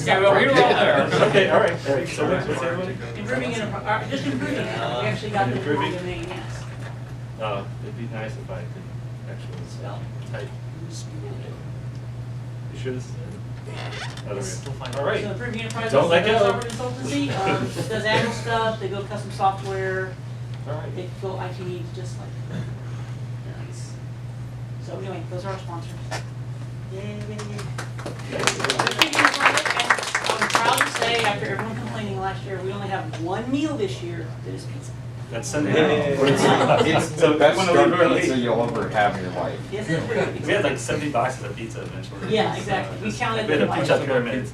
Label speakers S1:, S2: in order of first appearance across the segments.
S1: Yeah, well, we were all there.
S2: Okay, all right. So what's the other one?
S1: Improving just improving it. We actually got the
S2: Improving?
S1: domain, yes.
S2: It'd be nice if I could actually
S1: Spell.
S2: type. You sure this is it? Oh, there we go. All right.
S1: So improving enterprise
S2: Don't let go.
S1: software consultancy does agile stuff. They build custom software.
S2: All right.
S1: They fulfill IT needs just like that. Nice. So anyway, those are our sponsors. Yay! I'm proud to say, after everyone complaining last year, we only have one meal this year that is pizza.
S2: That's Sunday.
S3: It's the best starter pizza you'll ever have in your life.
S1: Yes, it's pretty good.
S2: We had like 70 boxes of pizza eventually.
S1: Yeah, exactly. We counted
S2: We had a
S1: them
S2: pizza
S1: like-
S2: pyramids.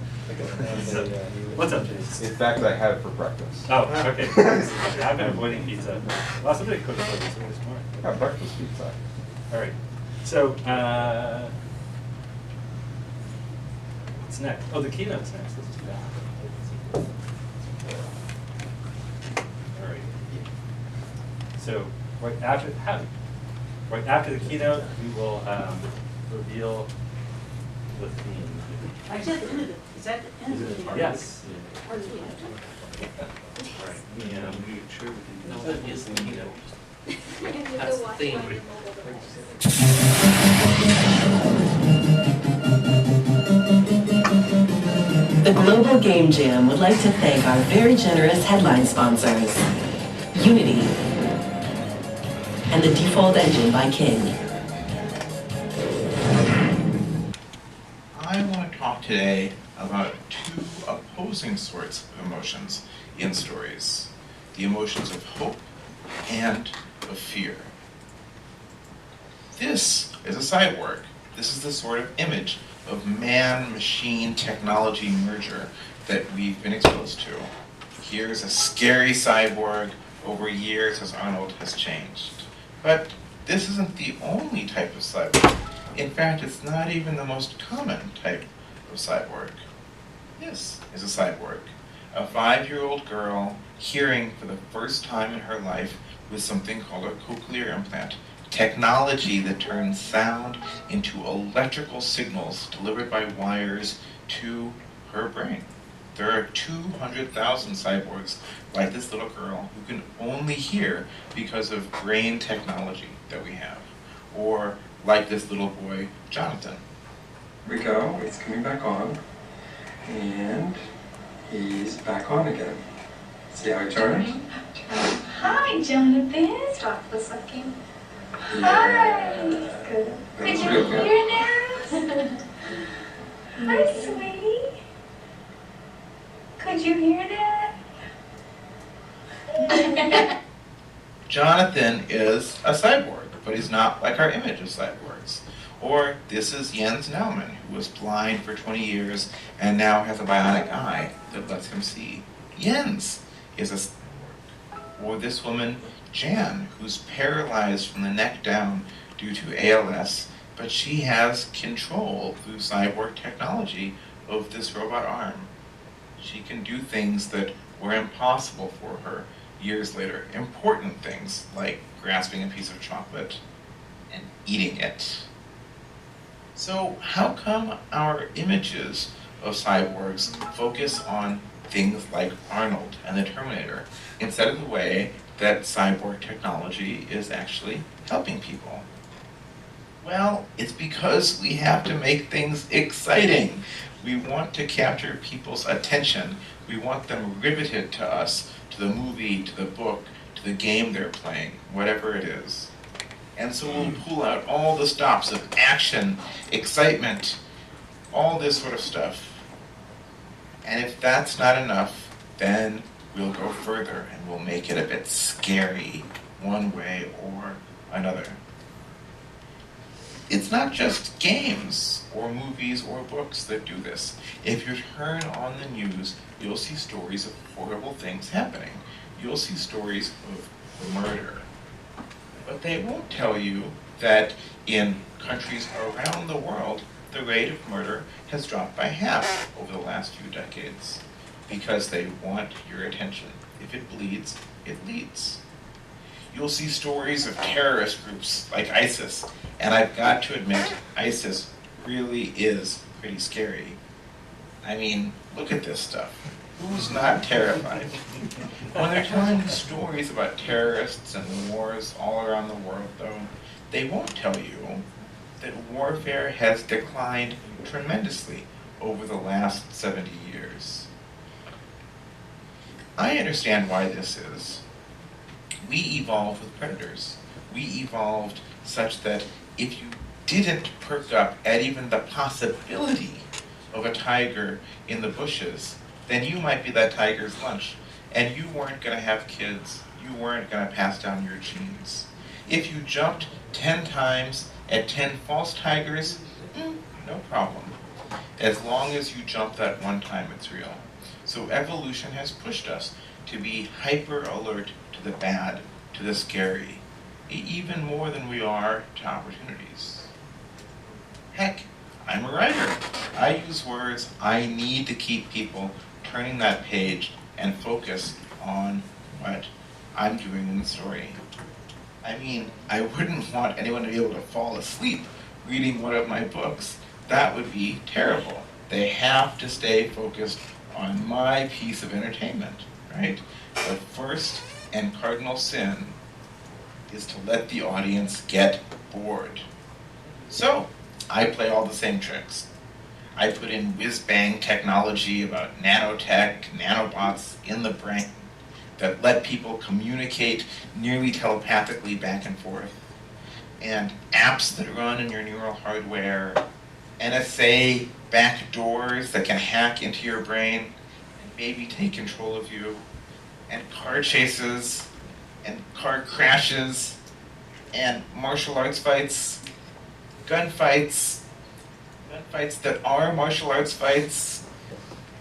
S2: So, what's up, Jason?
S3: In fact, I had it for breakfast.
S2: Oh, okay. I've been avoiding pizza. Well, somebody cooked for this morning.
S3: Yeah, breakfast pizza.
S2: All right. So, what's next? Oh, the keynote's next. Let's do that. All right. So, right after the keynote, we will reveal the theme.
S1: Actually, at the end of it, is that the end of the keynote?
S2: Yes.
S1: Or the keynote?
S2: All right. Yeah, we sure we can.
S4: No, that is the keynote.
S5: That's
S4: That's the theme.
S6: The Global Game Jam would like to thank our very generous headline sponsors, Unity and the Default Engine by King.
S7: I want to talk today about two opposing sorts of emotions in stories. The emotions of hope and of fear. This is a cyborg. This is the sort of image of man-machine technology merger that we've been exposed to. Here's a scary cyborg over years as Arnold has changed. But this isn't the only type of cyborg. In fact, it's not even the most common type of cyborg. This is a cyborg. A 5-year-old girl hearing for the first time in her life with something called a cochlear implant. Technology that turns sound into electrical signals delivered by wires to her brain. There are 200,000 cyborgs like this little girl who can only hear because of brain technology that we have. Or like this little boy, Jonathan.
S8: Here we go, it's coming back on. And he's back on again. See how he turns?
S5: Hi, Jonathan. Stop the sucking. Hi. Good. Could you
S8: real good.
S5: hear now? Hi, sweetie. Could you hear that?
S7: Jonathan is a cyborg, but he's not like our image of cyborgs. Or this is Jens Naumann, who was blind for 20 years and now has a bionic eye that lets him see. Jens is a cyborg. Or this woman, Jan, who's paralyzed from the neck down due to ALS, but she has control through cyborg technology of this robot arm. She can do things that were impossible for her years later. Important things like grasping a piece of chocolate and eating it. So how come our images of cyborgs focus on things like Arnold and the Terminator instead of the way that cyborg technology is actually helping people? Well, it's because we have to make things exciting. We want to capture people's attention. We want them riveted to us, to the movie, to the book, to the game they're playing, whatever it is. And so we'll pull out all the stops of action, excitement, all this sort of stuff. And if that's not enough, then we'll go further and we'll make it a bit scary, one way or another. It's not just games or movies or books that do this. If you turn on the news, you'll see stories of horrible things happening. You'll see stories of murder. But they won't tell you that in countries around the world, the rate of murder has dropped by half over the last few decades because they want your attention. If it bleeds, it leads. You'll see stories of terrorist groups like ISIS, and I've got to admit, ISIS really is pretty scary. I mean, look at this stuff. Who's not terrified? When they're telling you stories about terrorists and wars all around the world, though, they won't tell you that warfare has declined tremendously over the last 70 years. I understand why this is. We evolved with predators. We evolved such that if you didn't perk up at even the possibility of a tiger in the bushes, then you might be that tiger's lunch. And you weren't going to have kids. You weren't going to pass down your genes. If you jumped 10 times at 10 false tigers, no problem. As long as you jump that one time, it's real. So evolution has pushed us to be hyper alert to the bad, to the scary, even more than we are to opportunities. Heck, I'm a writer. I use words. I need to keep people turning that page and focus on what I'm doing in the story. I mean, I wouldn't want anyone to be able to fall asleep reading one of my books. That would be terrible. They have to stay focused on my piece of entertainment, right? The first and cardinal sin is to let the audience get bored. So, I play all the same tricks. I put in whiz-bang technology about nanotech, nanobots in the brain that let people communicate nearly telepathically back and forth, and apps that run in your neural hardware, NSA backdoors that can hack into your brain and maybe take control of you, and car chases, and car crashes, and martial arts fights, gunfights that are martial arts fights,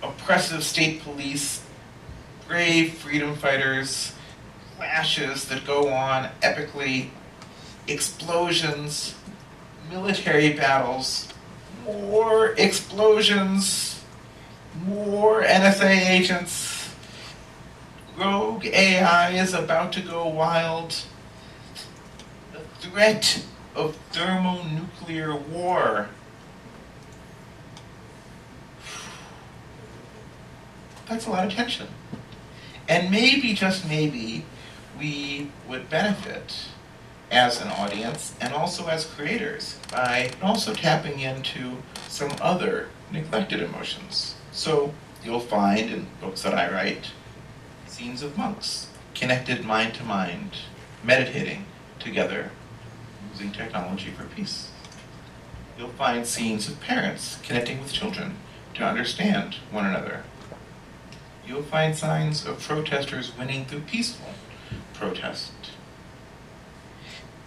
S7: oppressive state police, brave freedom fighters, clashes that go on epically, explosions, military battles, more explosions, more NSA agents, rogue AI is about to go wild, the threat of thermonuclear war. That's a lot of tension. And maybe, just maybe, we would benefit as an audience and also as creators by also tapping into some other neglected emotions. So you'll find in books that I write scenes of monks connected mind to mind, meditating together, using technology for peace. You'll find scenes of parents connecting with children to understand one another. You'll find signs of protesters winning through peaceful protest.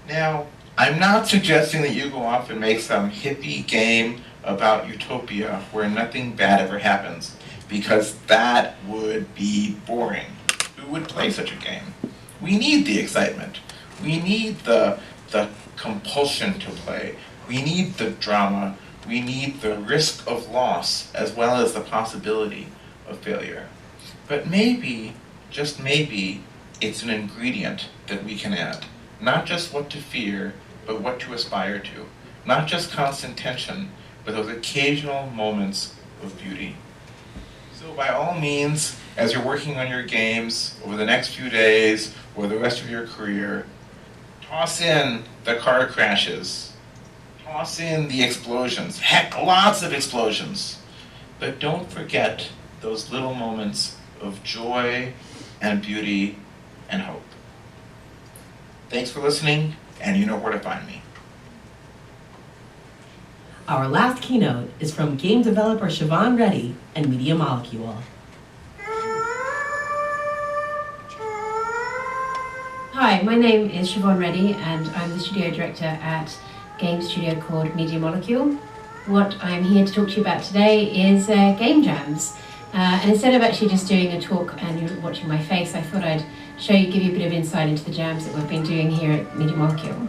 S7: Now, I'm not suggesting that you go off and make some hippie game about utopia where nothing bad ever happens, because that would be boring. Who would play such a game? We need the excitement. We need the compulsion to play. We need the drama. We need the risk of loss as well as the possibility of failure. But maybe, just maybe, it's an ingredient that we can add. Not just what to fear, but what to aspire to. Not just constant tension, but those occasional moments of beauty. So by all means, as you're working on your games over the next few days or the rest of your career, toss in the car crashes. Toss in the explosions. Heck, lots of explosions. But don't forget those little moments of joy and beauty and hope. Thanks for listening, and you know where to find me.
S6: Our last keynote is from game developer Siobhan Reddy and Media Molecule.
S4: Hi, my name is Siobhan Reddy and I'm the studio director at game studio called Media Molecule. What I'm here to talk to you about today is game jams. And instead of actually just doing a talk and you're watching my face, I thought I'd give you a bit of insight into the jams that we've been doing here at Media Molecule.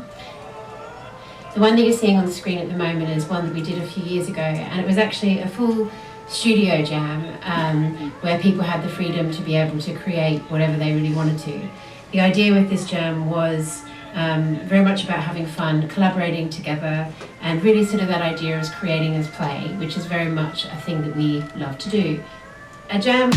S4: The one that you're seeing on the screen at the moment is one that we did a few years ago, and it was actually a full studio jam where people had the freedom to be able to create whatever they really wanted to. The idea with this jam was very much about having fun, collaborating together, and really sort of that idea of creating as play, which is very much a thing that we love to do. A jam